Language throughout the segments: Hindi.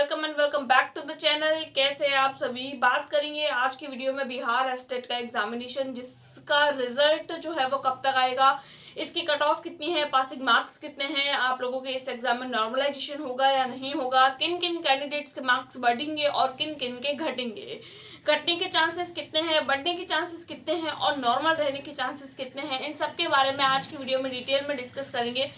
Welcome and welcome back to the channel. कैसे हैं आप सभी। बात करेंगे आज की वीडियो में बिहार स्टेट का एग्जामिनेशन, जिसका रिजल्ट जो है वो कब तक आएगा, इसकी कट ऑफ कितनी है, पासिंग मार्क्स कितने हैं, आप लोगों के इस एग्जाम में नॉर्मलाइजेशन होगा या नहीं होगा, किन किन कैंडिडेट्स के मार्क्स बढ़ेंगे और किन किन के घटेंगे, घटने के चांसेस कितने हैं, बढ़ने के चांसेस कितने हैं और नॉर्मल रहने के चांसेस कितने हैं, इन सब के बारे में आज की वीडियो में डिटेल में डिस्कस करेंगे।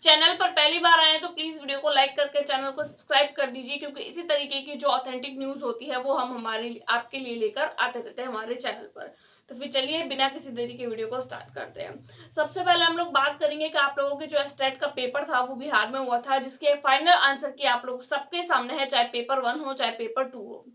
चैनल पर पहली बार आए तो प्लीज वीडियो को लाइक करके चैनल को सब्सक्राइब कर दीजिए, क्योंकि इसी तरीके की जो ऑथेंटिक न्यूज होती है वो हम आपके लिए लेकर आते रहते हैं हमारे चैनल पर। तो फिर चलिए बिना किसी देरी के वीडियो को स्टार्ट करते हैं। सबसे पहले हम लोग बात करेंगे कि आप लोगों के जो स्टेट का पेपर था वो बिहार में हुआ था, जिसके फाइनल आंसर की आप लोग सबके सामने है, चाहे पेपर 1 हो चाहे पेपर 2 हो।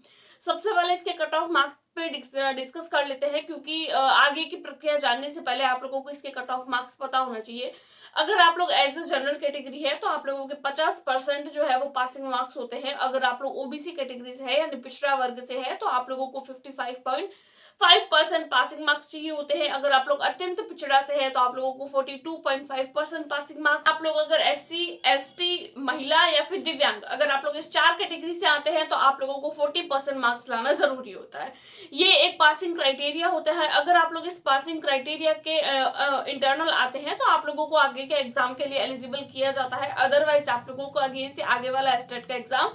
सबसे पहले इसके कट ऑफ मार्क्स पे डिस्कस कर लेते हैं, क्योंकि आगे की प्रक्रिया जानने से पहले आप लोगों को इसके कट ऑफ मार्क्स पता होना चाहिए। अगर आप लोग एज ए जनरल कैटेगरी है तो आप लोगों के 50% जो है वो पासिंग मार्क्स होते हैं। अगर आप लोग ओबीसी कैटेगरी से है या पिछड़ा वर्ग से है तो आप लोगों को 55.5% पासिंग मार्क्स चाहिए होते हैं। अगर आप लोग अत्यंत पिछड़ा से है तो आप लोगों को 42.5% पासिंग मार्क्स। आप लोग अगर एससी, एसटी, महिला या फिर दिव्यांग, अगर आप लोग इस 4 कैटेगरी से आते हैं तो आप लोगों को 40% मार्क्स लाना जरूरी होता है। ये एक पासिंग क्राइटेरिया होता है। अगर आप लोग इस पासिंग क्राइटेरिया के इंटरनल आते हैं तो आप लोगों को आगे के एग्जाम के लिए एलिजिबल किया जाता है। अदरवाइज आप लोगों को आगे से आगे वाला स्टेट का एग्जाम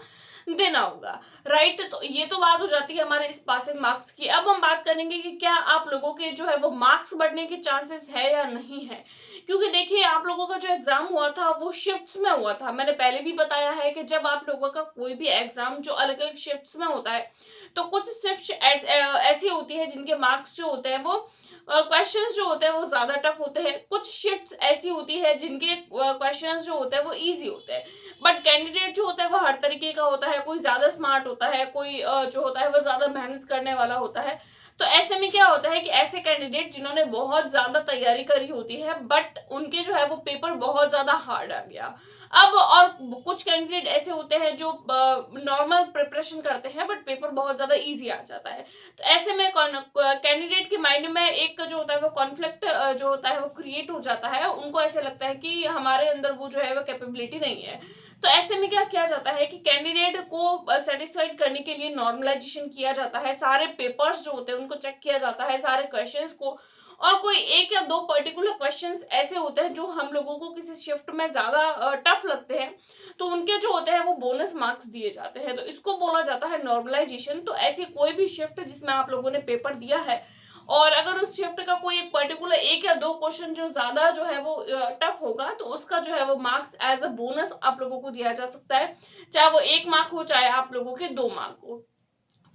देना होगा, राइट। तो ये तो बात हो जाती है हमारे इस पासिंग मार्क्स की। अब हम बात करेंगे कि क्या आप लोगों के जो है वो मार्क्स बढ़ने के चांसेस है या नहीं है। क्योंकि देखिए, आप लोगों का जो एग्जाम हुआ था वो शिफ्ट्स में हुआ था। मैंने पहले भी बताया है कि जब आप लोगों का कोई भी एग्जाम जो अलग अलग शिफ्ट्स में होता है तो कुछ शिफ्ट ऐसी होती है जिनके मार्क्स जो होते हैं वो क्वेश्चंस जो होते हैं वो ज्यादा टफ होते हैं। कुछ शिफ्ट्स ऐसी होती है जिनके क्वेश्चंस जो होते हैं वो इजी होते हैं। बट कैंडिडेट जो होता है वो हर तरीके का होता है। कोई ज्यादा स्मार्ट होता है, कोई जो होता है वो ज्यादा मेहनत करने वाला होता है। तो ऐसे में क्या होता है कि ऐसे कैंडिडेट जिन्होंने बहुत ज्यादा तैयारी करी होती है बट उनके जो है वो पेपर बहुत ज्यादा हार्ड आ गया। अब और कुछ कैंडिडेट ऐसे होते हैं जो नॉर्मल प्रिपरेशन करते हैं बट पेपर बहुत ज्यादा इजी आ जाता है। तो ऐसे में कैंडिडेट के माइंड में एक जो होता है वो कॉन्फ्लिक्ट जो होता है वो क्रिएट हो जाता है। उनको ऐसे लगता है कि हमारे अंदर वो जो है वो कैपेबिलिटी नहीं है। तो ऐसे में क्या किया जाता है कि कैंडिडेट को सेटिस्फाइड करने के लिए नॉर्मलाइजेशन किया जाता है। सारे पेपर्स जो होते हैं उनको चेक किया जाता है, सारे क्वेश्चंस को। और कोई एक या दो पर्टिकुलर क्वेश्चंस ऐसे होते हैं जो हम लोगों को किसी शिफ्ट में ज्यादा टफ लगते हैं, तो उनके जो होते हैं वो बोनस मार्क्स दिए जाते हैं। तो इसको बोला जाता है नॉर्मलाइजेशन। तो ऐसी कोई भी शिफ्ट जिसमें आप लोगों ने पेपर दिया है और अगर उस शिफ्ट का कोई एक पर्टिकुलर एक या दो क्वेश्चन जो ज्यादा जो है वो टफ होगा तो उसका जो है वो मार्क्स एज अ बोनस आप लोगों को दिया जा सकता है, चाहे वो 1 मार्क हो चाहे आप लोगों के 2 मार्क हो।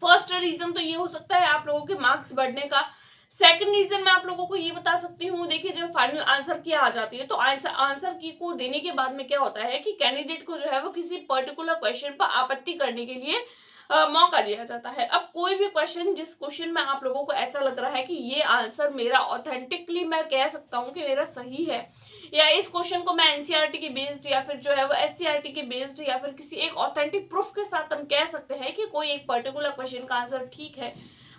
फर्स्ट रीजन तो ये हो सकता है आप लोगों के मार्क्स बढ़ने का। सेकंड रीजन मैं आप लोगों को ये बता सकती हूँ, देखिए जब फाइनल आंसर की आ जाती है तो आंसर की को देने के बाद में क्या होता है कि कैंडिडेट को जो है वो किसी पर्टिकुलर क्वेश्चन पर आपत्ति करने के लिए मौका दिया जाता है। अब कोई भी क्वेश्चन जिस क्वेश्चन में आप लोगों को ऐसा लग रहा है कि ये आंसर मेरा ऑथेंटिकली मैं कह सकता हूँ कि मेरा सही है, या इस क्वेश्चन को मैं एनसीईआरटी के बेस्ड या फिर जो है वो एससीईआरटी के बेस्ड या फिर किसी एक ऑथेंटिक प्रूफ के साथ हम कह सकते हैं कि कोई एक पर्टिकुलर क्वेश्चन का आंसर ठीक है,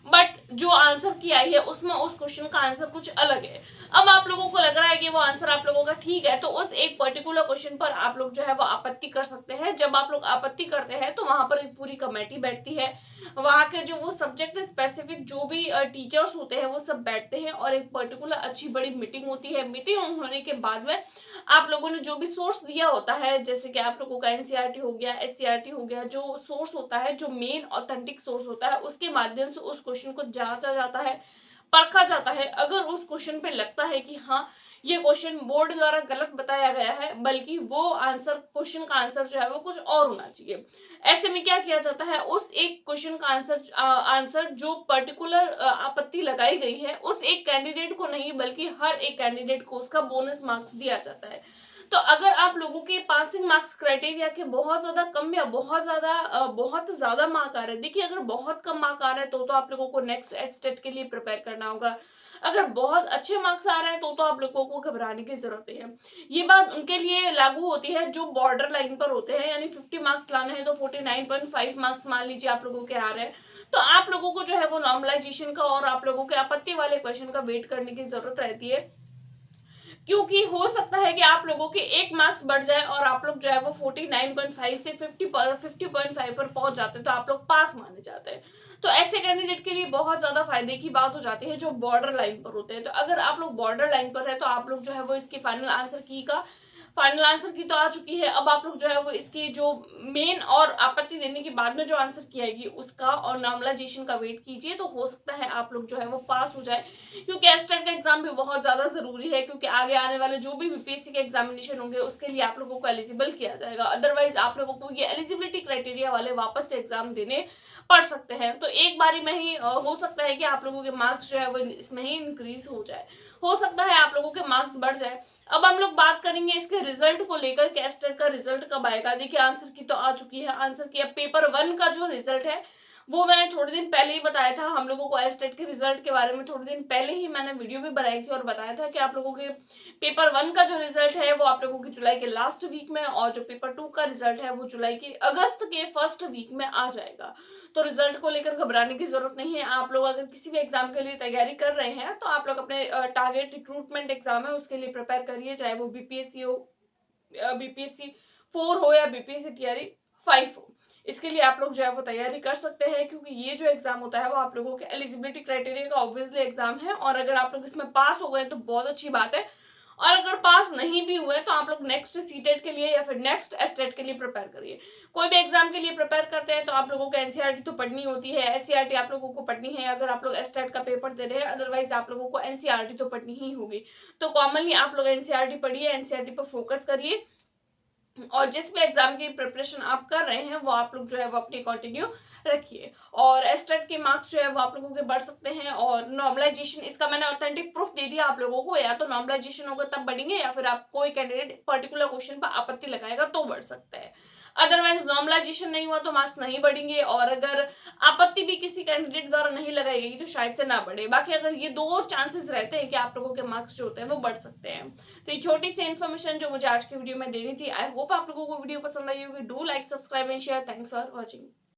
बट जो आंसर की आई है उसमें उस क्वेश्चन का आंसर कुछ अलग है। अब आप लोगों को लग रहा है कि वो आंसर आप लोगों का ठीक है, तो उस एक पर्टिकुलर क्वेश्चन पर आप लोग जो है वो आपत्ति कर सकते हैं। जब आप लोग आपत्ति करते हैं तो वहां पर एक पूरी कमेटी बैठती है, वहां के जो वो सब्जेक्ट स्पेसिफिक जो भी टीचर्स होते हैं वो सब बैठते हैं और एक पर्टिकुलर अच्छी बड़ी मीटिंग होती है। मीटिंग होने के बाद में आप लोगों ने जो भी सोर्स दिया होता है, जैसे कि आप लोगों का एनसीईआरटी हो गया, एससीईआरटी हो गया, जो सोर्स होता है, जो मेन ऑथेंटिक सोर्स होता है, उसके माध्यम से उस क्वेश्चन को जांचा जाता है, परखा जाता है। अगर उस क्वेश्चन पे लगता है कि हाँ ये क्वेश्चन बोर्ड द्वारा गलत बताया गया है, बल्कि वो आंसर क्वेश्चन का आंसर जो है वो कुछ और होना चाहिए, ऐसे में क्या किया जाता है, उस एक क्वेश्चन का आंसर जो पर्टिकुलर आपत्ति लगाई गई है उस एक कैंडिडेट को नहीं बल्कि हर एक कैंडिडेट को उसका बोनस मार्क्स दिया जाता है। तो अगर आप लोगों के पासिंग मार्क्स क्राइटेरिया के बहुत ज्यादा कम या बहुत ज्यादा मार्क आ रहे हैं, देखिए अगर बहुत कम मार्क आ रहे हैं तो आप लोगों को नेक्स्ट स्टेट के लिए प्रिपेयर करना होगा। अगर बहुत अच्छे मार्क्स आ रहे हैं तो आप लोगों को घबराने की जरूरत नहीं है। ये बात उनके लिए लागू होती है जो बॉर्डर लाइन पर होते हैं, यानी 50 मार्क्स लाने हैं तो 49.5 मार्क्स मान लीजिए आप लोगों के आ रहे हैं, तो आप लोगों को जो है वो नॉर्मलाइजेशन का और आप लोगों के आपत्ति वाले क्वेश्चन का वेट करने की जरूरत रहती है। क्योंकि हो सकता है कि आप लोगों के 1 मार्क्स बढ़ जाए और आप लोग जो है वो 49.5 से 50.5 पर पहुंच जाते हैं, तो आप लोग पास माने जाते हैं। तो ऐसे कैंडिडेट के लिए बहुत ज्यादा फायदे की बात हो जाती है जो बॉर्डर लाइन पर होते हैं। तो अगर आप लोग बॉर्डर लाइन पर है तो आप लोग जो है वो इसकी फाइनल आंसर की तो आ चुकी है। अब आप लोग जो है वो इसकी जो मेन और आपत्ति देने के बाद में जो आंसर की आएगी उसका और नॉर्मलाइजेशन का वेट कीजिए, तो हो सकता है आप लोग जो है वो पास हो जाए। क्योंकि एस्टेट का एग्जाम भी बहुत ज्यादा जरूरी है, क्योंकि आगे आने वाले जो भी बीपीएससी के एग्जामिनेशन होंगे उसके लिए आप लोगों को एलिजिबल किया जाएगा। अदरवाइज आप लोगों को ये एलिजिबिलिटी क्राइटेरिया वाले वापस से एग्जाम देने पढ़ सकते हैं। तो एक बारी में ही हो सकता है कि आप लोगों के मार्क्स जो है वो इसमें ही इंक्रीज हो जाए, हो सकता है आप लोगों के मार्क्स बढ़ जाए। अब हम लोग बात करेंगे इसके रिजल्ट को लेकर के, एस्टेट का रिजल्ट कब आएगा। देखिए आंसर की तो आ चुकी है, आंसर की अब पेपर 1 का जो रिजल्ट है वो मैंने थोड़े दिन पहले ही बताया था। हम लोगों को एस्टेट के रिजल्ट के बारे में थोड़े दिन पहले ही मैंने वीडियो भी बनाई थी और बताया था कि आप लोगों के पेपर 1 का जो रिजल्ट है वो आप लोगों की जुलाई के लास्ट वीक में, और जो पेपर 2 का रिजल्ट है वो जुलाई के अगस्त के फर्स्ट वीक में आ जाएगा। तो रिजल्ट को लेकर घबराने की जरूरत नहीं है। आप लोग अगर किसी भी एग्जाम के लिए तैयारी कर रहे हैं तो आप लोग अपने टारगेट रिक्रूटमेंट एग्जाम है उसके लिए प्रिपेयर करिए, चाहे वो बीपीएससी हो, बीपीएससी 4 हो या बीपीएससी टीआरई 5 हो। इसके लिए आप लोग जो है वो तैयारी कर सकते हैं, क्योंकि ये जो एग्जाम होता है वो आप लोगों के एलिजिबिलिटी क्राइटेरिया का ऑब्वियसली एग्जाम है। और अगर आप लोग इसमें पास हो गए तो बहुत अच्छी बात है, और अगर पास नहीं भी हुए तो आप लोग नेक्स्ट सीटेट के लिए या फिर नेक्स्ट एस्टेट के लिए प्रिपेयर करिए। कोई भी एग्जाम के लिए प्रिपेयर करते हैं तो आप लोगों को एनसीईआरटी तो पढ़नी होती है, एससीईआरटी आप लोगों को पढ़नी है अगर आप लोग एस्टेट का पेपर दे रहे हैं, अदरवाइज आप लोगों को एनसीईआरटी तो पढ़नी ही होगी। तो कॉमनली आप लोग एनसीईआरटी पढ़िए, एनसीईआरटी पर फोकस करिए, और जिस भी एग्जाम की प्रिपरेशन आप कर रहे हैं वो आप लोग जो है वो अपनी कंटिन्यू रखिए। और एस्टेट के मार्क्स जो है वो आप लोगों के बढ़ सकते हैं। और नॉर्मलाइजेशन, इसका मैंने ऑथेंटिक प्रूफ दे दिया आप लोगों को, या तो नॉर्मलाइजेशन होगा तब बढ़ेंगे, या फिर आप कोई कैंडिडेट पर्टिकुलर क्वेश्चन पर आपत्ति लगाएगा तो बढ़ सकता है। अदरवाइज नॉर्मलाइजेशन नहीं हुआ तो मार्क्स नहीं बढ़ेंगे, और अगर आपत्ति भी किसी कैंडिडेट द्वारा नहीं लगाई गई तो शायद से ना बढ़े। बाकी अगर ये दो चांसेस रहते हैं कि आप लोगों के मार्क्स जो होते हैं वो बढ़ सकते हैं। तो ये छोटी सी इन्फॉर्मेशन जो मुझे आज की वीडियो में देनी थी, आई होप आप लोगों को वीडियो पसंद आई होगी। Do like, subscribe and share. Thanks for watching.